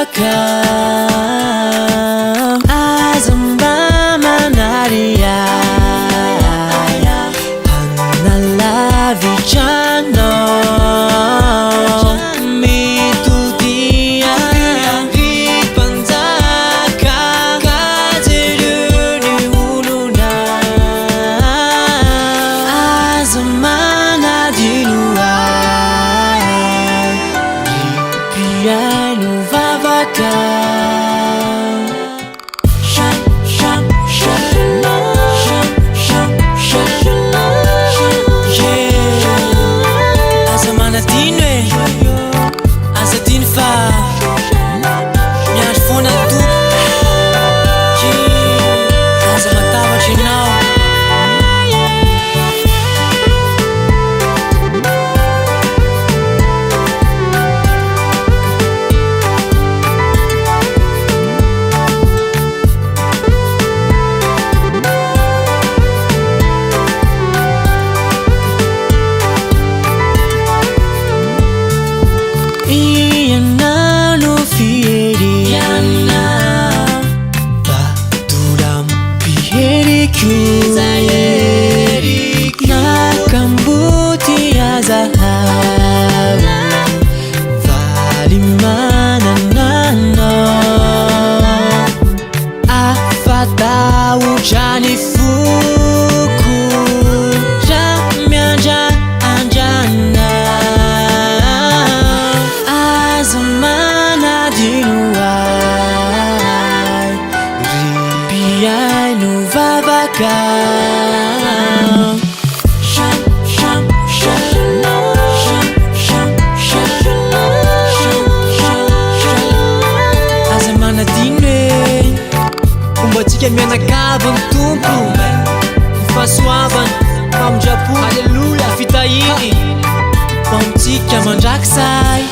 mivavaka aza mba manary hanalavitrano mitodia ripanjaka kajelony olona aza manadino ripiaino vavaka nakambuti ya dhahabu valimananano afatau janifuku jamianja anjana azamana dinuai ripiaino vavaka Ombatsika mianakavy ny tompo fahasoavany famonjam-po Alleluia fitahiny famontsika mandrakisay